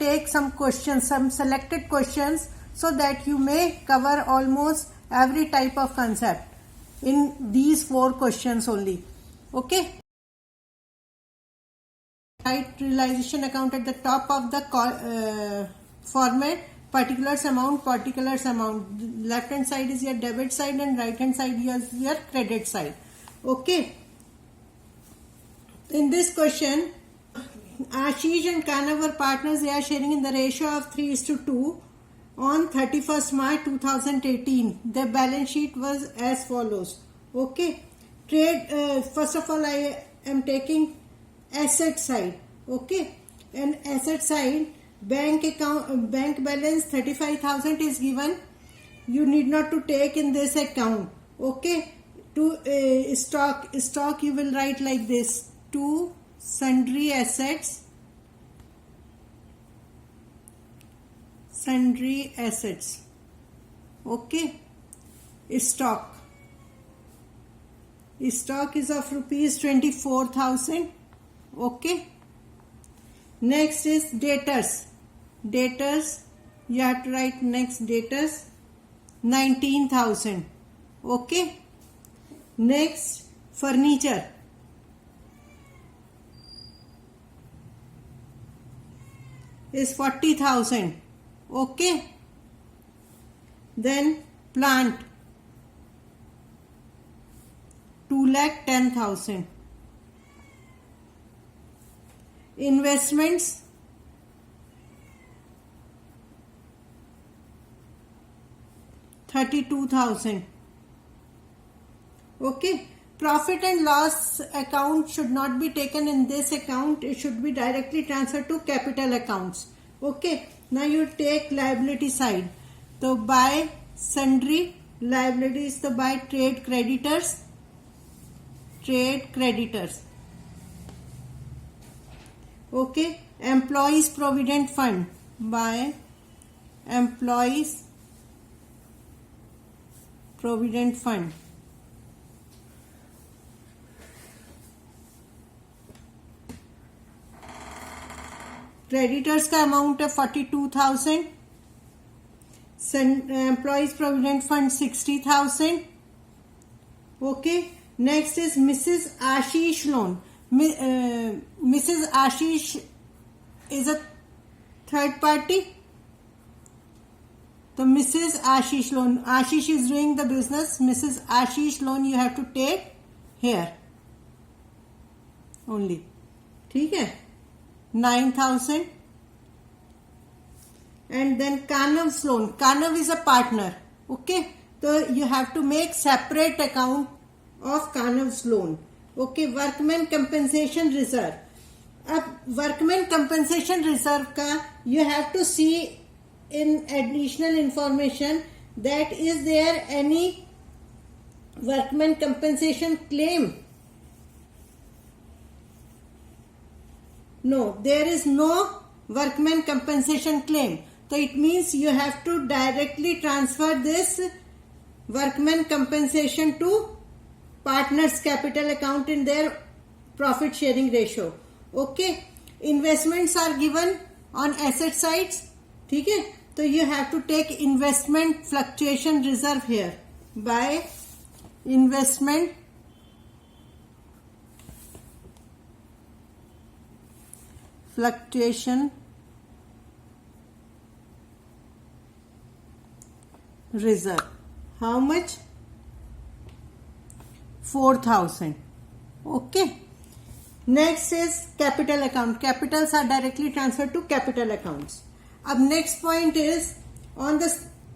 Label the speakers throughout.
Speaker 1: take some questions, some selected questions, so that you may cover almost every type of concept in these 4 questions only. Okay. Write realization account at the top of the format. Particulars amount. Left hand side is your debit side and right hand side is your credit side. Okay. In this question, Ashish and Kana were partners. They are sharing in the ratio of 3:2 on 31st March 2018. Their balance sheet was as follows. Okay. Trade. First of all, I am taking asset side. Okay. And asset side, bank balance 35,000 is given. You need not to take in this account. Okay. To stock you will write like this: to sundry assets, okay. Stock is of rupees 24,000. Okay. Next is debtors. You have to write next debtors 19,000. Okay. Next, furniture is 40,000. Okay. Then plant 2,10,000. Investments 32,000. Okay. Profit and loss account should not be taken in this account. It should be directly transferred to capital accounts. Okay. Now you take liability side. So by sundry liabilities, so by trade creditors. Okay. Employees provident fund, by employees provident fund. Creditors का amount है 42,000. Employees provident fund 60,000. Okay. Next is Mrs. Ashish loan. Mrs. Ashish is a third party. So Mrs. Ashish loan. Ashish is doing the business. Mrs. Ashish loan you have to take here only. ठीक है. 9,000. And then Kanav's loan. Kanav is a partner. Okay. So you have to make separate account of Kanav's loan. Okay. Workman compensation reserve. अब workman compensation reserve का you have to see in additional information that is there any workman compensation claim. No, there is no workman compensation claim. So it means you have to directly transfer this workman compensation to partners capital account in their profit sharing ratio. Okay. Investments are given on asset sides. ठीक है. So you have to take investment fluctuation reserve here by investment fluctuation reserve. How much? 4,000. Okay. Next is capital account. Capitals are directly transferred to capital accounts. अब next point is on the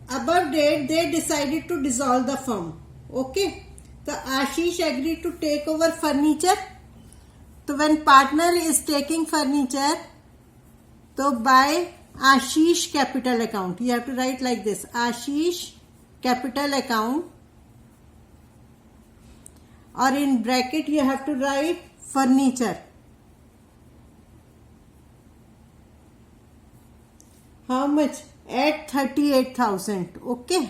Speaker 1: above date they decided to dissolve the firm. Okay. So Ashish agreed to take over furniture. So when partner is taking furniture, so by Ashish capital account, you have to write like this: Ashish capital account, or in bracket you have to write furniture. How much? At 38,000. Okay.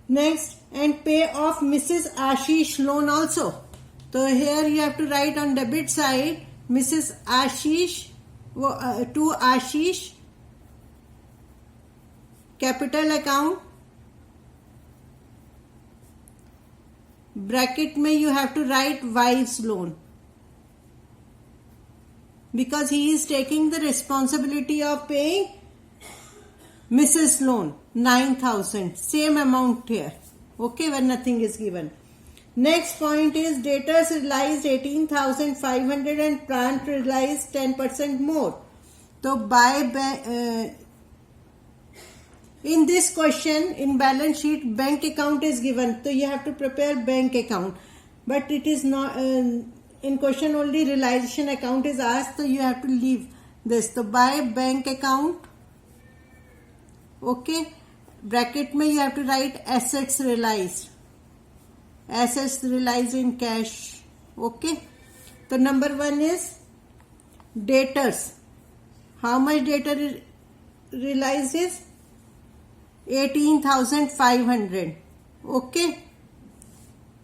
Speaker 1: Next, and pay off Mrs. Ashish loan also. So here you have to write on debit side Mrs. Ashish. to Ashish, capital account, bracket में you have to write wife's loan, because he is taking the responsibility of paying Mrs. loan 9,000, same amount here, okay, when nothing is given. Next point is debtors realized 18,500 and plant realized 10% more. So in this question, in balance sheet, bank account is given, so you have to prepare bank account, but it is not in question only realization account is asked, so you have to leave this. So by bank account, okay, bracket में you have to write assets realized in cash, okay. So number one is debtors. How much debtor realized is 18,500, okay.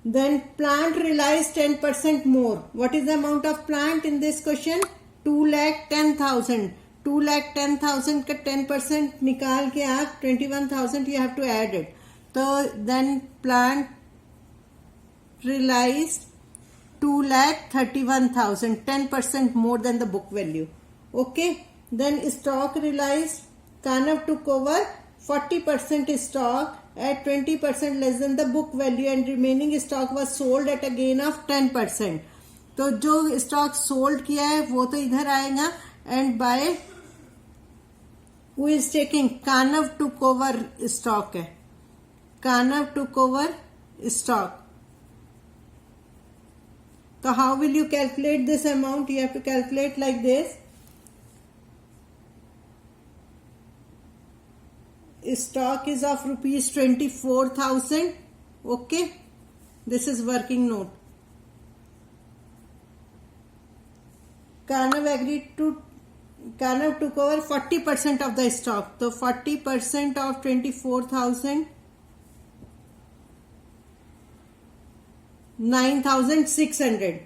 Speaker 1: Then plant realized 10% more. What is the amount of plant in this question? 2,10,000. 2,10,000 का 10% निकाल के आप 21,000 you have to add it. So then plant realized 2,31,000, 10% more than the book value, okay. Then stock realized, Kanav took over 40% stock at 20% less than the book value, and remaining stock was sold at a gain of 10%. तो जो stock sold किया है वो तो इधर आएगा, and by who is taking, Kanav took over stock है, Kanav took over stock. So how will you calculate this amount? You have to calculate like this. Stock is of rupees 24,000, okay. This is working note. Kanav took over 40% of the stock. So 40% of 24,000, 9,600,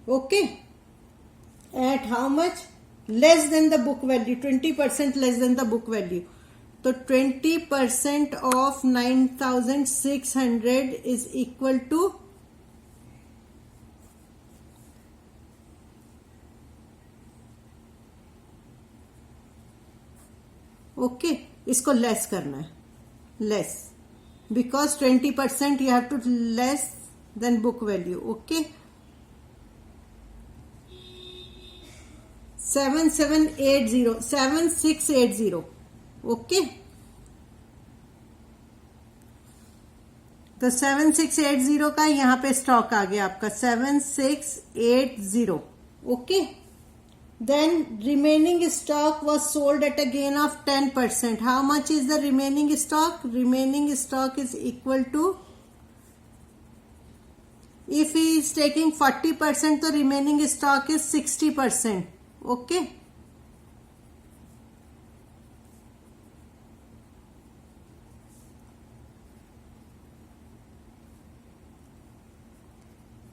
Speaker 1: okay. At how much? Less than the book value, 20% less than the book value. So 20% of 9,600 is equal to okay, इसको less करना है, less, because 20% you have to less than book value, okay. 7680, okay. तो 7680 का यहाँ पे stock आ गया आपका 7680, okay. Then remaining stock was sold at a gain of 10%. How much is the remaining stock? Remaining stock is equal to, if he is taking 40%, the remaining stock is 60%, okay.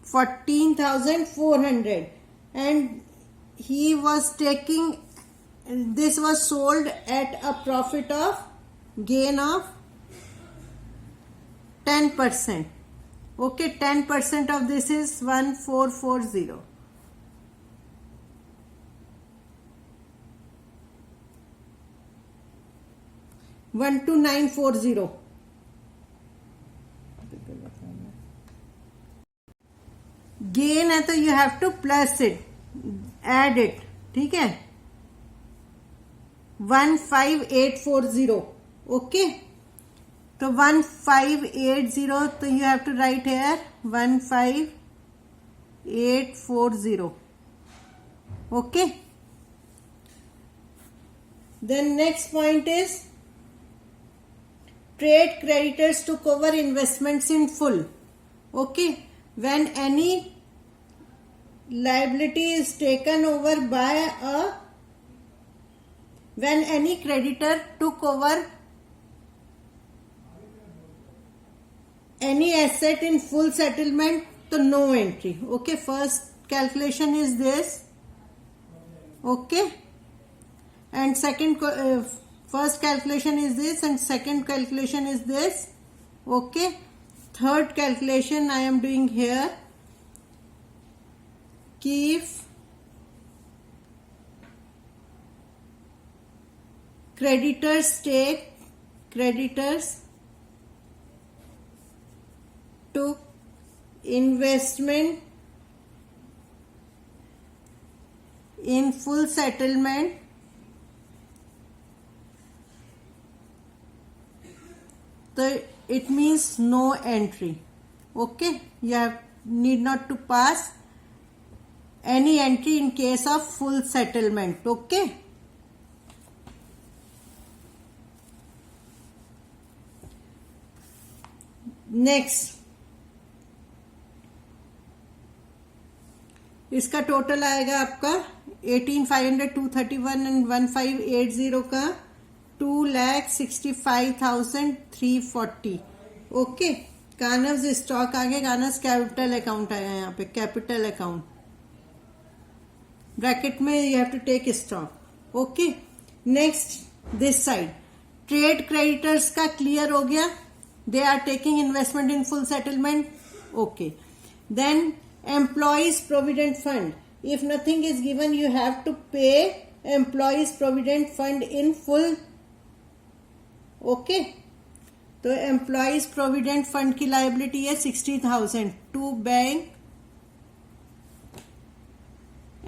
Speaker 1: $14,400, and he was taking, this was sold at a profit of gain of 10%, okay. 10% of this is 1440, 12940. Gain है तो you have to plus it, add it, ठीक है. 15840, okay. तो 1580, तो you have to write here 15840, okay. Then next point is trade creditors to cover investments in full, okay. When any liability is taken over by when any creditor took over any asset in full settlement, so no entry, okay. First calculation is this, okay. and first calculation is this and second calculation is this. Okay, third calculation I am doing here. If creditors took investment in full settlement, so it means no entry. Okay, you need not to pass any entry in case of full settlement. Okay. Next इसका total आएगा आपका 18,500, 231 and 1580 का 2,65,340. Okay, कानव्स stock आगे, कानव्स capital account आएगा यहाँ पे, capital account bracket में you have to take stock. Okay, next this side trade creditors का क्लियर हो गया. They are taking investment in full settlement. Okay. Then employees provident fund. If nothing is given, you have to pay employees provident fund in full. Okay. तो employees provident fund की liability है 60,000 to bank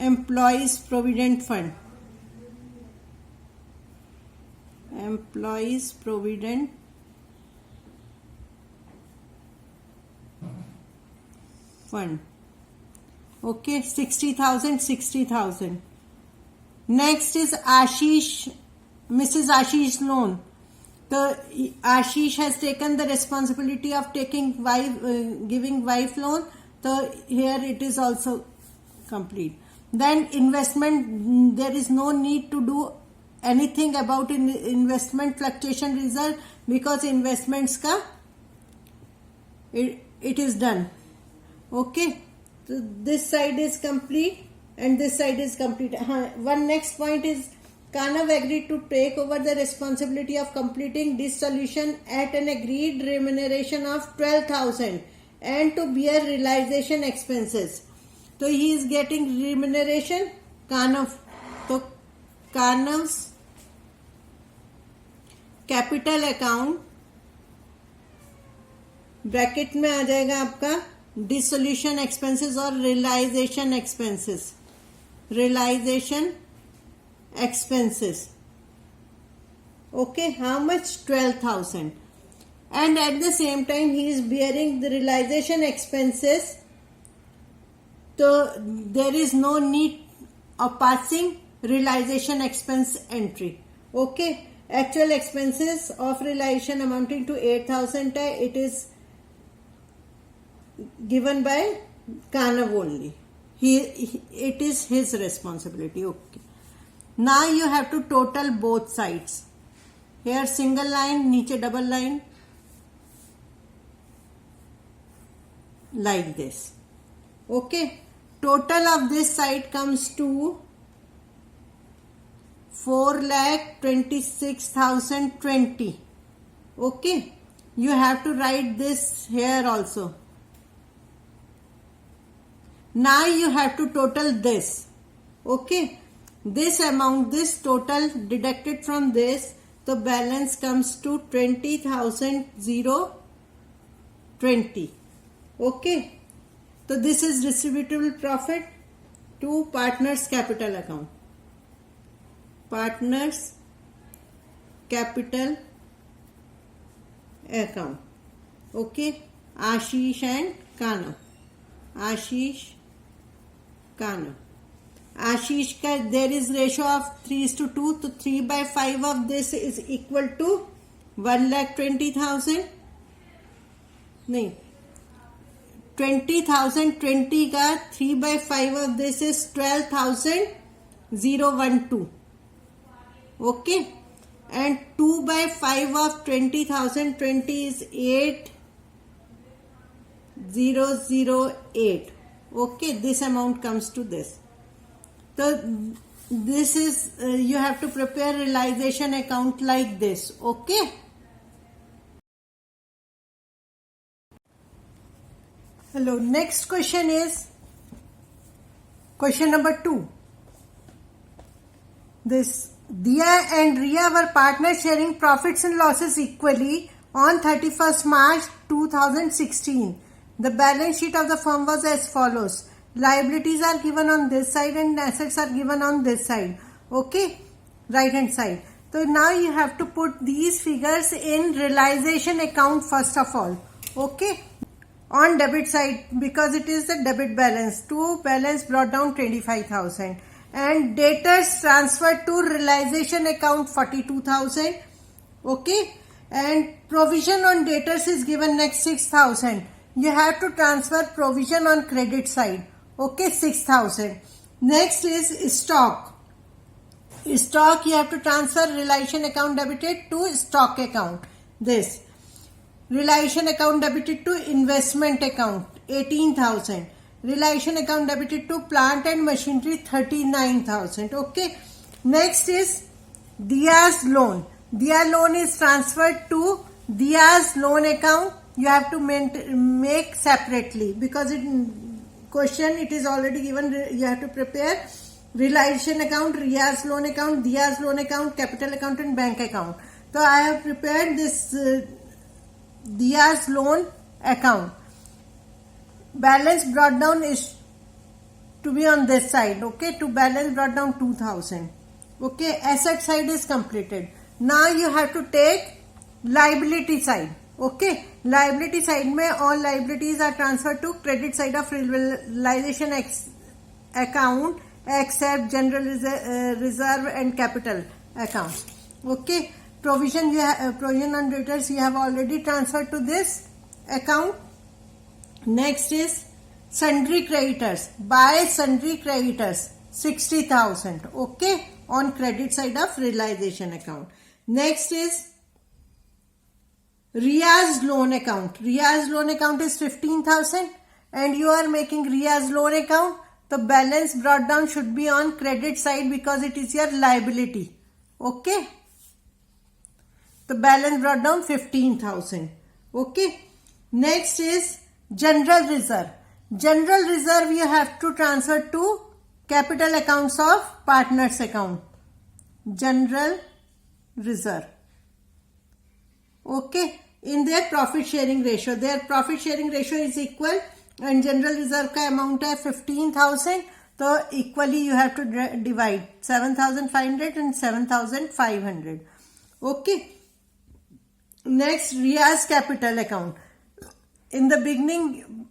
Speaker 1: employees provident fund. Employees provident fund. Okay, 60,000. Next is Ashish, Mrs. Ashish loan. So Ashish has taken the responsibility of taking giving wife loan. So here it is also complete. Then investment, there is no need to do anything about investment fluctuation reserve because investments ka it is done. Okay, so this side is complete and this side is complete. One next point is Kanav agreed to take over the responsibility of completing this solution at an agreed remuneration of 12,000 and to bear realization expenses. So he is getting remuneration. Kanav, तो Kanav's capital account bracket में आ जाएगा आपका dissolution expenses और realisation expenses. Okay, how much? 12,000. And at the same time he is bearing the realization expenses, so there is no need of passing realization expense entry. Okay, actual expenses of realization amounting to 8,000 it is given by Kanav only. It is his responsibility. Okay, now you have to total both sides. Here single line, niche double line, like this. Okay, total of this side comes to 4,26,020. Okay, you have to write this here also. Now you have to total this. Okay, this amount, this total deducted from this, the balance comes to 20,020. Okay, so this is distributable profit to partners capital account. Partners capital account. Okay, Ashish and Kanav. Ashish, Kanav. Ashish ka there is ratio of 3:2, so 3/5 of this is equal to 1,20,000. नहीं, 20,020 का 3/5 of this is 12,012. Okay, and 2/5 of 20,020 is 8,008. Okay, this amount comes to this. So this is you have to prepare realization account like this. Okay. Hello, next question is question number 2. This Diya and Riya were partners sharing profits and losses equally on 31st March 2016. The balance sheet of the firm was as follows. Liabilities are given on this side and assets are given on this side. Okay, right hand side. So now you have to put these figures in realization account first of all. Okay, on debit side, because it is the debit balance. To balance brought down 25,000 and debtors transferred to realization account 42,000. Okay, and provision on debtors is given next 6,000. You have to transfer provision on credit side. Okay, 6,000. Next is stock. Stock you have to transfer realization account debited to stock account. This realization account debited to investment account 18,000. Realization account debited to plant and machinery 39,000. Okay. Next is Diya's loan. Diya loan is transferred to Diya's loan account. You have to make separately because question it is already given. You have to prepare realization account, Riya's loan account, Diya's loan account, capital account and bank account. So I have prepared this Diya's loan account. Balance brought down is to be on this side. Okay, to balance brought down 2,000. Okay, asset side is completed. Now you have to take liability side. Okay, liability side mein all liabilities are transferred to credit side of realization account except general reserve and capital account. Okay, provision provision on debtors you have already transferred to this account. Next is sundry creditors. By sundry creditors 60,000. Okay, on credit side of realization account. Next is Riya's loan account. Riya's loan account is 15,000 and you are making Riya's loan account. The balance brought down should be on credit side because it is your liability. Okay. The balance brought down 15,000. Okay. Next is general reserve. General reserve you have to transfer to capital accounts of partners account. General reserve. Okay. In their profit sharing ratio. Their profit sharing ratio is equal and general reserve का amount है 15,000. So equally you have to divide 7,500 and 7,500. Okay. Next, Riya's capital account. In the beginning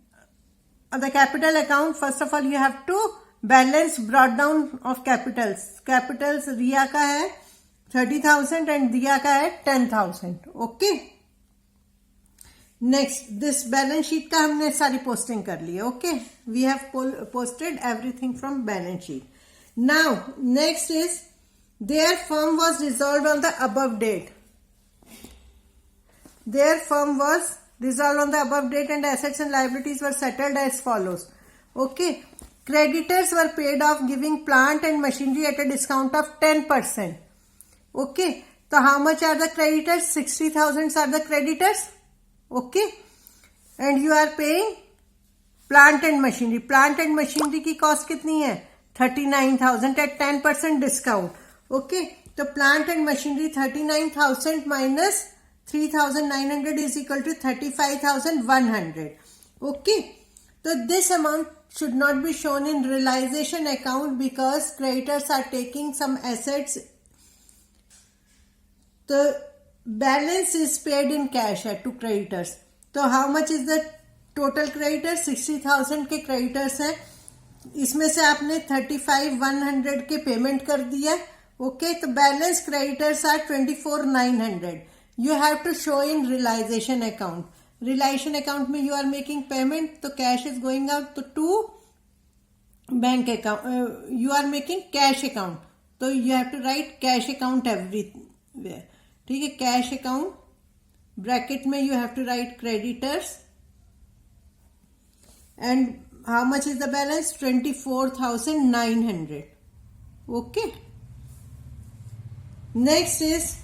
Speaker 1: of the capital account, first of all you have to balance brought down of capitals. Capitals Riya का है 30,000 and Diya का है 10,000. Okay. Next, this balance sheet का हमने सारी posting कर ली है. Okay. We have posted everything from balance sheet. Now, next is their firm was dissolved on the above date. Their firm was dissolved on the above date and assets and liabilities were settled as follows. Okay. Creditors were paid off giving plant and machinery at a discount of 10%. Okay. So how much are the creditors? 60,000 are the creditors. Okay. And you are paying plant and machinery. Plant and machinery की cost कितनी है? 39,000 at 10% discount. Okay. So plant and machinery 39,000 minus 3,900 is equal to 35,100. Okay. So this amount should not be shown in realization account because creditors are taking some assets. The balance is paid in cash to creditors. So how much is the total creditors? 60,000 के creditors हैं. इसमें से आपने 35,100 के payment कर दिया. Okay. तो balance creditors are 24,900. You have to show in realization account. Realization account में you are making payment, तो cash is going out to bank account. You are making cash account, so you have to write cash account everywhere. ठीक है, cash account bracket में you have to write creditors. And how much is the balance? 24,900. Okay. Next is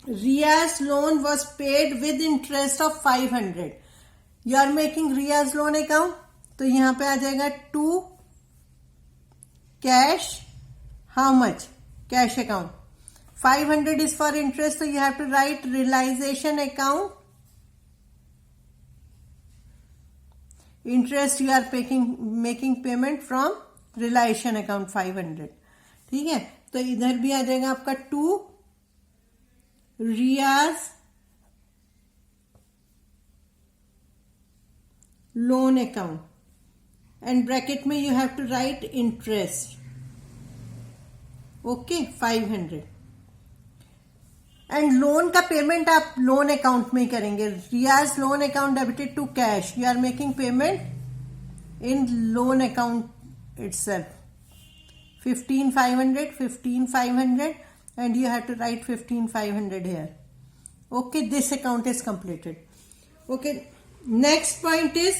Speaker 1: Ria's loan was paid with interest of 500. You are making Ria's loan account, तो यहां पे आ जाएगा to cash. How much? Cash account. 500 is for interest, so you have to write realization account. Interest you are making payment from realization account 500. ठीक है, तो इधर भी आ जाएगा आपका to Riyaz loan account and bracket में you have to write interest. Okay, 500. And loan का पेमेंट आप लोन अकाउंट में ही करेंगे. Riyaz loan account debited to cash. You are making payment in loan account itself. 15,500, 15,500, and you have to write 15,500 here. Okay, this account is completed. Okay, next point is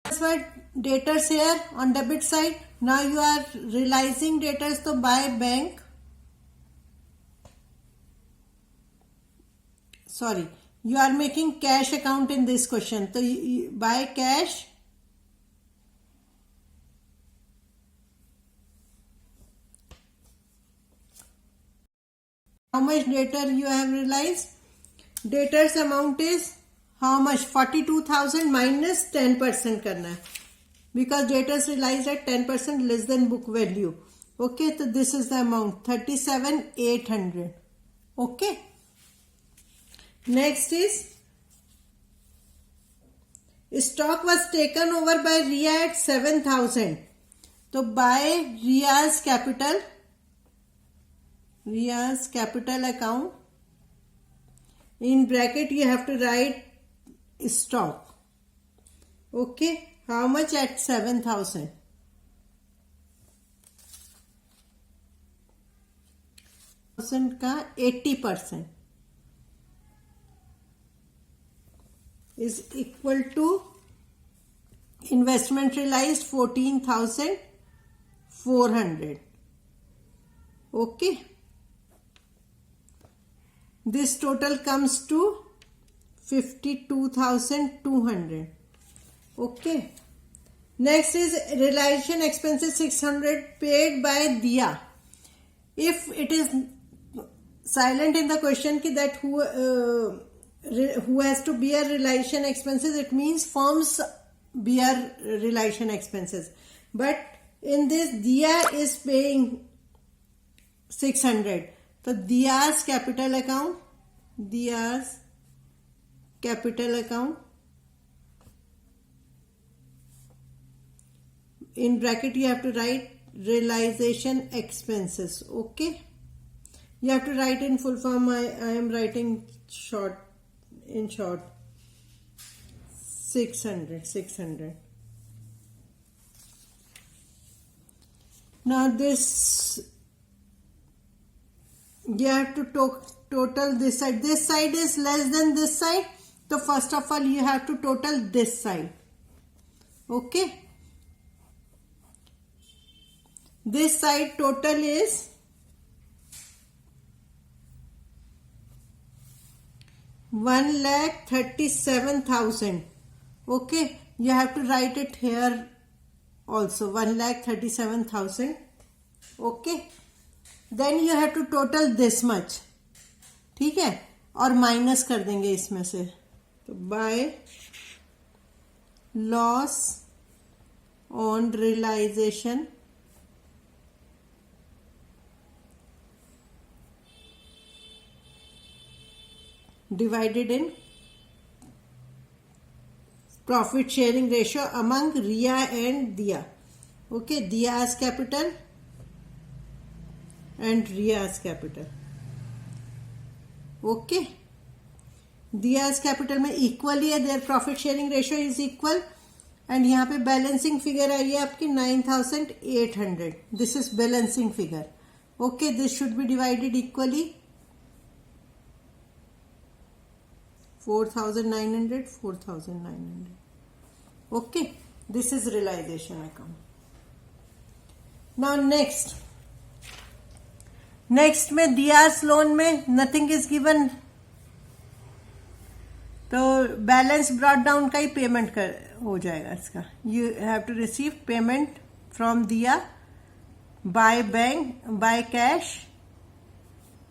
Speaker 1: transfer debtors here on debit side. Now you are realizing debtors to by bank. Sorry, you are making cash account in this question. So by cash. How much debtor you have realized? Debtors amount is how much? 42,000 minus 10% करना है. Because debtors realized at 10% less than book value. Okay, so this is the amount 37,800. Okay. Next is stock was taken over by Ria at 7,000. So by Ria's capital account, in bracket you have to write stock. Okay, how much at 7,000? का 80% is equal to investment realized 14,400. Okay, this total comes to 52,200. Okay, next is realization expenses 600 paid by Dia. If it is silent in the question that who has to bear realization expenses, it means firms bear realization expenses. But in this, Dia is paying 600. So Dia's capital account, in bracket you have to write realization expenses. Okay, you have to write in full form. I am writing in short 600. Now this you have to total this side. This side is less than this side, so first of all you have to total this side. Okay, this side total is 1,37,000. Okay, you have to write it here also, 1,37,000. Okay, then you have to total this much. ठीक है, और minus कर देंगे इसमें से. तो by loss on realisation divided in profit sharing ratio among Ria and Dia. Okay, Dia's capital and Ria's capital. Okay, Dia's capital में equally है, their profit sharing ratio is equal, and यहाँ पे balancing figure आई है आपकी 9,800. This is balancing figure. Okay, this should be divided equally. 4,900, 4,900. Okay, this is realization account. Now next में Riyaz loan में nothing is given, तो balance brought down का ही payment हो जाएगा इसका. You have to receive payment from दिया by bank by cash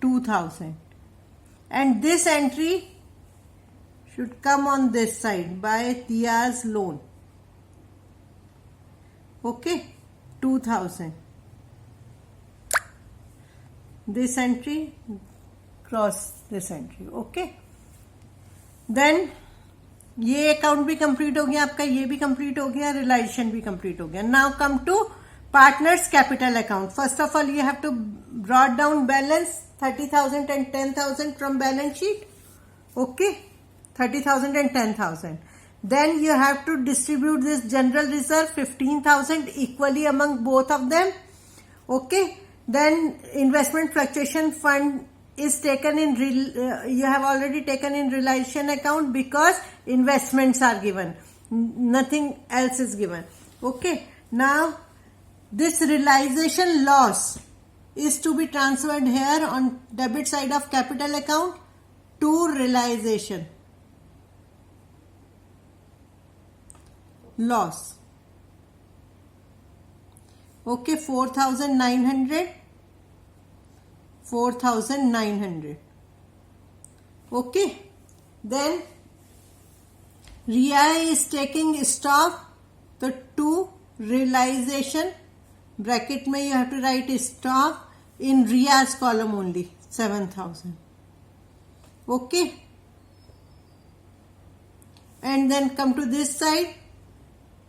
Speaker 1: 2000 and this entry should come on this side by Dia's loan. Okay, 2000. This entry cross this entry. Okay. Then ये account भी complete हो गया आपका, ये भी complete हो गया, रिलाइजेशन भी कंप्लीट हो गया. Now come to partners capital account. First of all you have to brought down balance 30,000 and 10,000 from balance sheet. Okay, 30,000 and 10,000. Then you have to distribute this general reserve 15,000 equally among both of them. Okay. Then investment fluctuation fund is taken in you have already taken in realization account because investments are given. Nothing else is given. Okay. Now this realization loss is to be transferred here on debit side of capital account to realization loss. Okay, 4,900. Okay, then RIA is taking stock, the to realization bracket में you have to write stock in RIA's column only 7,000. Okay, and then come to this side.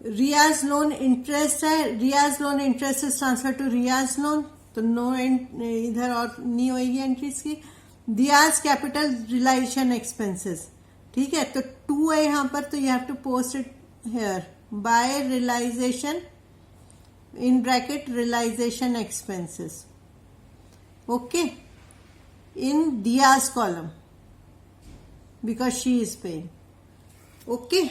Speaker 1: RIA's loan interest है, RIA's loan interest is transferred to RIA's loan, तो no इधर और नहीं होगी entries की. Diya's capital realisation expenses. ठीक है, तो 2 है यहां पर, तो you have to post it here by realisation in bracket realization expenses. Okay, in Dia's column because she is paying. Okay,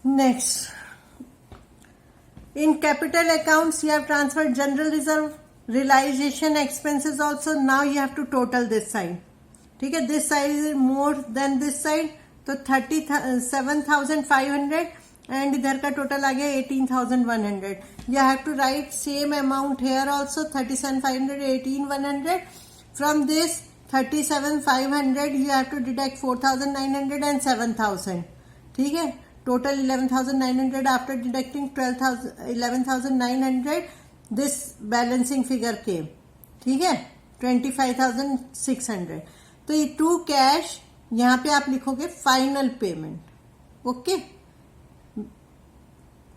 Speaker 1: next in capital accounts you have transferred general reserve, realization expenses also. Now you have to total this side. ठीक है, this side is more than this side, तो 37,500 and इधर का total आ गया 18,100. You have to write same amount here also 37,500, 18,100. From this 37,500 you have to deduct 4,900 and 7,000. ठीक है, total 11,900 after deducting 11,900 this balancing figure came. ठीक है, 25,600. तो ये टू कैश यहां पे आप लिखोगे final payment. Okay,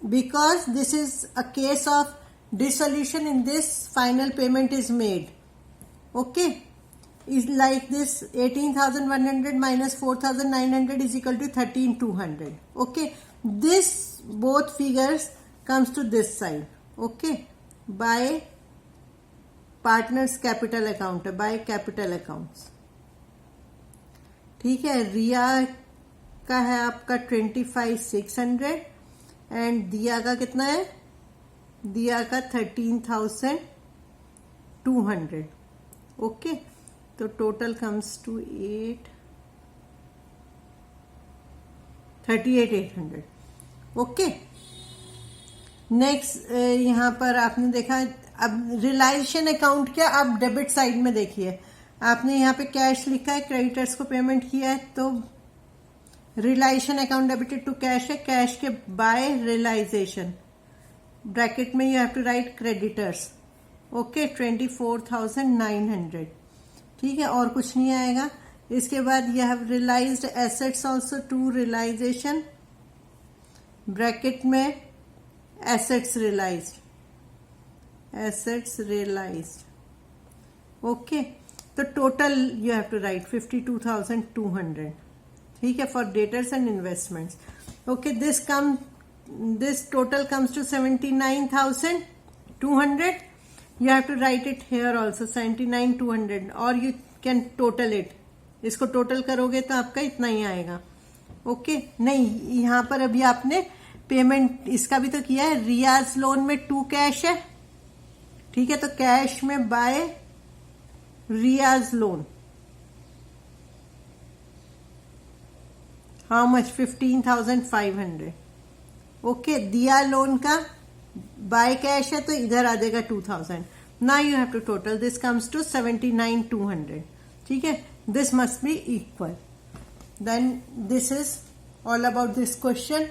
Speaker 1: because this is a case of dissolution, in this final payment is made. Okay, is like this 18,100 minus 4,900 is equal to 13,200. Okay, this both figures comes to this side. Okay, by partners capital account, by capital accounts. ठीक है, रिया का है आपका 25,600 and दिया का कितना है, दिया का 13,200. ओके, तो total comes to 38,800. Okay, next यहां पर आपने देखा, अब रिलाइजेशन अकाउंट क्या, आप डेबिट साइड में देखिए, आपने यहाँ पे कैश लिखा है, क्रेडिटर्स को पेमेंट किया है, तो realisation account debited to cash है, कैश के बाय रिलाइजेशन ब्रैकेट में you have to write creditors. Okay, 24,900. ठीक है, और कुछ नहीं आएगा. इसके बाद you have realised assets also to realisation bracket में एसेट्स रियलाइज्ड. ओके, तो total you have to write 52,200. ठीक है, for debtors and investments. Okay, this total comes to 79,200. You have to write it here also 79,200 or you can total it. इसको total करोगे तो आपका इतना ही आएगा. ओके नहीं, यहाँ पर अभी आपने पेमेंट इसका भी तो किया है। रियाज लोन में 2 कैश है, ठीक है, तो कैश में by Ria's loan how much 15,500। Okay, दिया लोन का बाय कैश है तो इधर आ जाएगा 2,000। Now you have to total, this comes to 79,200, ठीक है, this must be equal. Then this is all about this question.